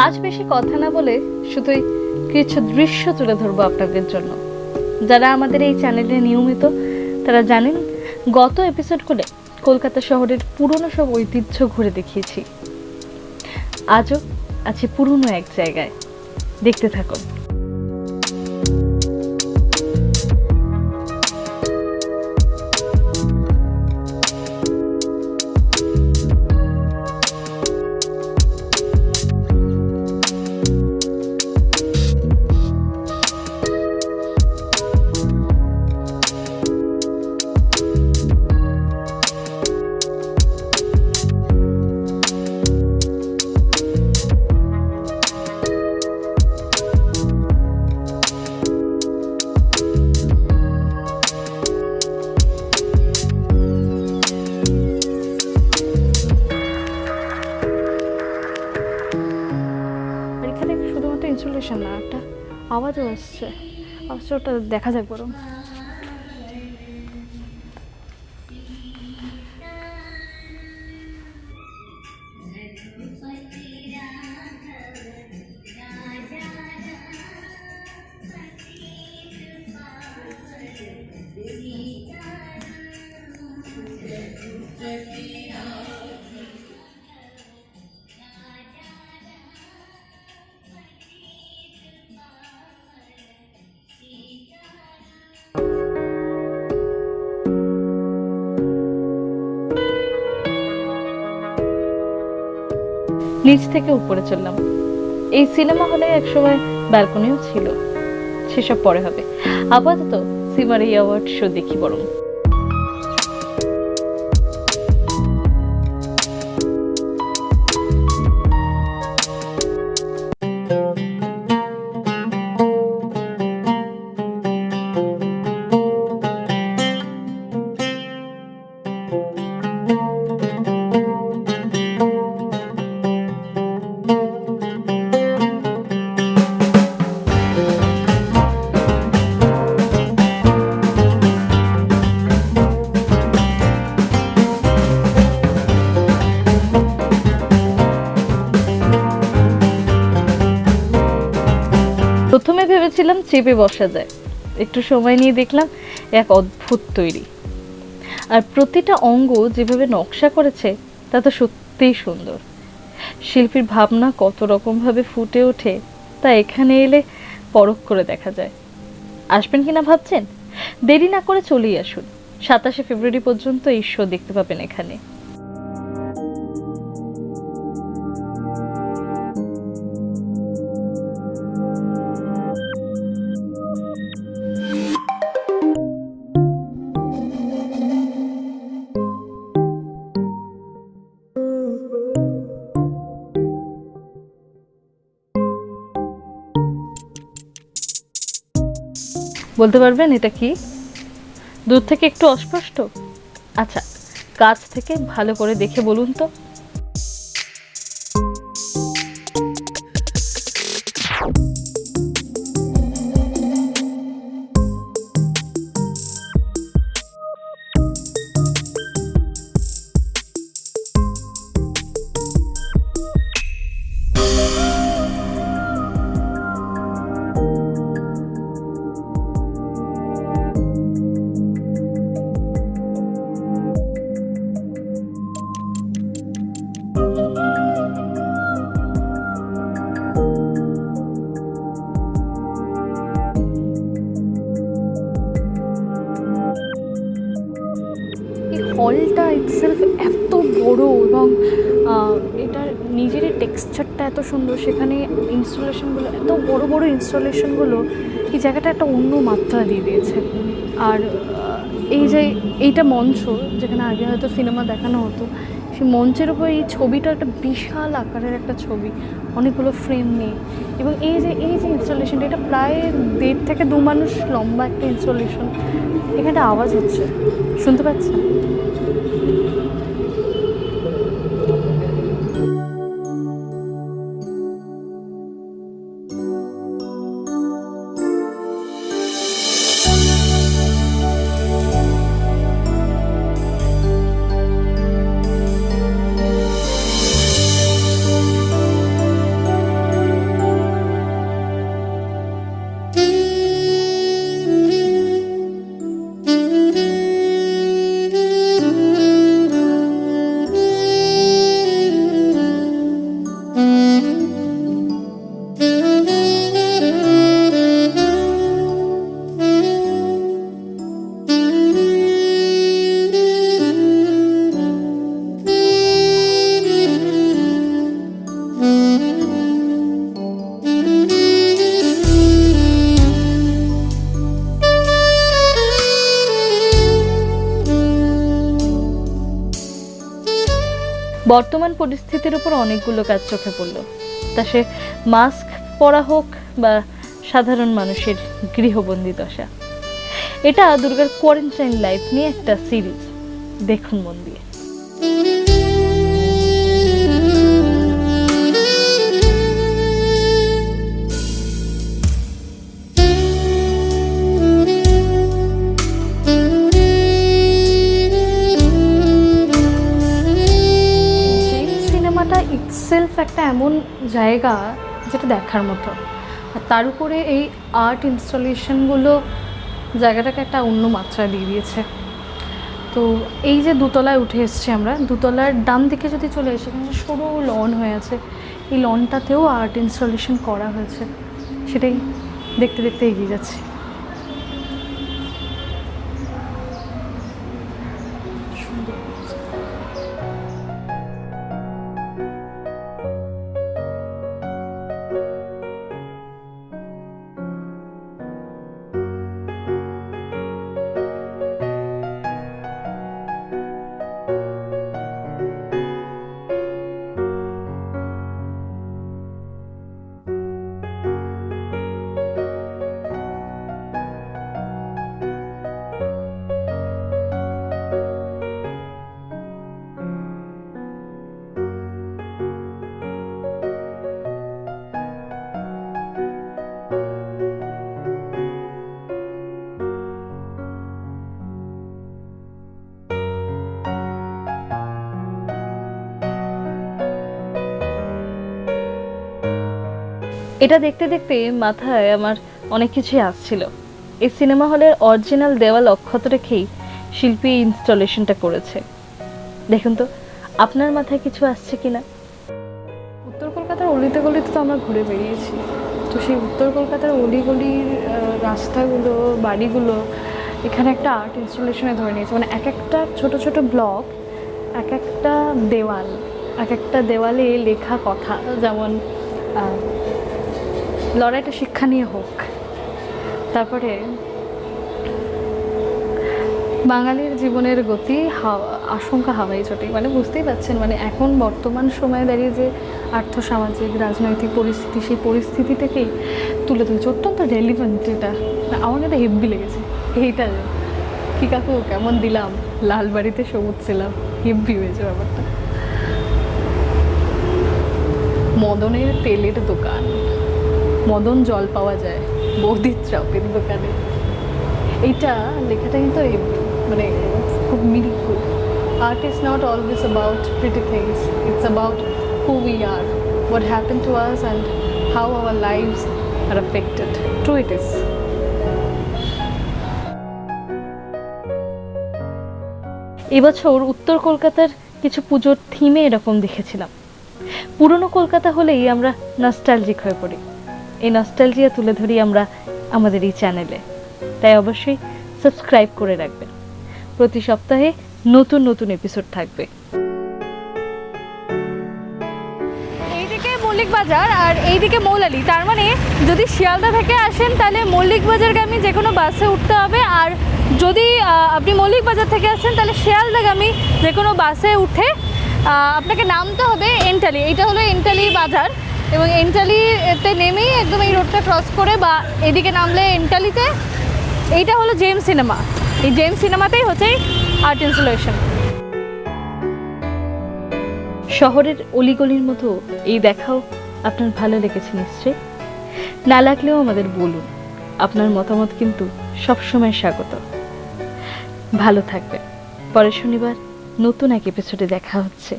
আজ বেশি কথা না বলে শুধুই কিছু দৃশ্য তুলে ধরবো আপনাদের জন্য। যারা আমাদের এই চ্যানেলে নিয়মিত তারা জানেন গত এপিসোডগুলো কলকাতা শহরের পুরনো সব ঐতিহ্য ঘুরে দেখিয়েছি। আজও আছি পুরনো এক জায়গায়, দেখতে থাকুন। ইনসুলেশন না, একটা আওয়াজও আসছে, ওটা দেখা যাক বরং। নিচ থেকে উপরে চললাম। এই সিনেমা হলে একসময় ব্যালকনিও ছিল, সেসব পরে হবে। আপাতত সিমার এই অ্যাওয়ার্ড শো দেখি বরং। প্রথমে ভেবেছিলাম চেপে বসা যায়, একটু সময় নিয়ে দেখলাম এক অদ্ভুত তৈরি। আর প্রতিটা অঙ্গ যেভাবে নকশা করেছে তা তো সত্যিই সুন্দর। শিল্পীর ভাবনা কত রকম ভাবে ফুটে ওঠে তা এখানে এলে পরখ করে দেখা যায়। আসবেন কিনা ভাবছেন? দেরি না করে চলেই আসুন। 27শে ফেব্রুয়ারি পর্যন্ত এই শো দেখতে পাবেন এখানে। বলতে পারবেন এটা কি? দূর থেকে একটু অস্পষ্ট? আচ্ছা, কাছ থেকে ভালো করে দেখে বলুন তো। হলটা ইটসেলফ এত বড় এবং এটার নিজেরই টেক্সচারটা এত সুন্দর, সেখানে ইনস্টলেশনগুলো এত বড় বড় ইনস্টলেশনগুলো এই জায়গাটা একটা অন্য মাত্রা দিয়ে দিয়েছে। আর এই যে এইটা মঞ্চ, যেখানে আগে হয়তো সিনেমা দেখানো হতো, সেই মঞ্চের উপর এই ছবিটা একটা বিশাল আকারের একটা ছবি, অনেকগুলো ফ্রেম নিয়ে। এবং এই যে ইনস্টলেশনটা, এটা প্রায় 1.5 থেকে 2 মানুষ লম্বা একটা ইনস্টলেশন। এখানে আওয়াজ হচ্ছে, শুনতে পাচ্ছেন? বর্তমান পরিস্থিতির উপর অনেকগুলো কাজ চোখে পড়ল, তা সে মাস্ক পরা হোক বা সাধারণ মানুষের গৃহবন্দী দশা। এটা দুর্গার কোয়ারেন্টাইন লাইফ নিয়ে একটা সিরিজ, দেখুন মন দিয়ে। ইটসেলফ একটা এমন জায়গা যেটা দেখার মতো, আর তার উপরে এই আর্ট ইনস্টলেশনগুলো জায়গাটাকে একটা অন্য মাত্রা দিয়ে দিয়েছে। তো এই যে দোতলায় উঠে এসেছি আমরা, দোতলার ডান দিকে যদি চলে এসে এখানে সরু লন হয়ে আছে, এই লনটাতেও আর্ট ইনস্টলেশন করা হয়েছে, সেটাই দেখতে দেখতে এগিয়ে যাচ্ছি। এটা দেখতে দেখতে মাথায় আমার অনেক কিছুই আসছিল। এই সিনেমা হলের অরিজিনাল দেওয়াল অক্ষত রেখেই শিল্পী ইনস্টলেশনটা করেছে। দেখুন তো আপনার মাথায় কিছু আসছে কিনা। উত্তর কলকাতার অলিতে গলিতে তো আমরা ঘুরে বেরিয়েছি, তো সেই উত্তর কলকাতার অলিগলির রাস্তাগুলো, বাড়িগুলো এখানে একটা আর্ট ইনস্টলেশনে ধরে নিয়েছে। মানে এক একটা ছোট ছোট ব্লক, এক একটা দেওয়াল, এক একটা দেওয়ালে লেখা কথা, যেমন লড়াইটা শিক্ষা নিয়ে হোক, তারপরে বাঙালির জীবনের গতি, আশঙ্কা হাওয়াই চটি। মানে বুঝতেই পারছেন, মানে এখন বর্তমান সময়ে দাঁড়িয়ে যে আর্থসামাজিক রাজনৈতিক পরিস্থিতি, সেই পরিস্থিতি থেকেই তুলে ধরেছে, অত্যন্ত রেলিভেন্ট। এটা আমার কাছে হেব্বি লেগেছে। এইটা কি কাকু কেমন দিলাম, লালবাড়িতে সবুজ ছিলাম, হেব্বি হয়েছে ব্যাপারটা। মদনের তেলের দোকান, মদন জল পাওয়া যায় বৌদির চপের দোকানে, এইটা লেখাটা কিন্তু মানে খুব meaningful. Art is not always about pretty things, it's about who we are, what happen to us and how our lives are affected. True it is. এবছর উত্তর কলকাতার কিছু পুজোর থিমে এরকম দেখেছিলাম। পুরনো কলকাতা হলেই আমরা নস্টালজিক হয়ে পড়ি, এই নস্টালজিয়া তুলে ধরি আমরা আমাদের এই চ্যানেলে, তাই অবশ্যই সাবস্ক্রাইব করে রাখবেন। প্রতি সপ্তাহে নতুন নতুন এপিসোড থাকবে। এইদিকে মল্লিক বাজার আর এইদিকে মৌলালি, তার মানে যদি শিয়ালদা থেকে আসেন তাহলে মল্লিক বাজারগামী যে কোনো বাসে উঠতে হবে, আর যদি আপনি মল্লিক বাজার থেকে আসেন তাহলে শিয়ালদাগামী যে কোনো বাসে উঠে আপনাকে নামতে হবে এন্টালি। এইটা হলো এন্টালি বাজার, এবং এন্টালিতে নেমেই একদম এই রোডটা ক্রস করে বা এদিকে নামলে এন্টালিতে, এইটা হলো জেম সিনেমা। এই জেম সিনেমাতেই হচ্ছে আর্ট ইনস্টলেশন। শহরের অলিগলির মতো এই দেখাও আপনার ভালো লেগেছে নিশ্চয়ই। না লাগলেও আমাদের বলুন, আপনার মতামত কিন্তু সবসময় স্বাগত। ভালো থাকবেন। পরের শনিবার নতুন এক এপিসোডে দেখা হচ্ছে।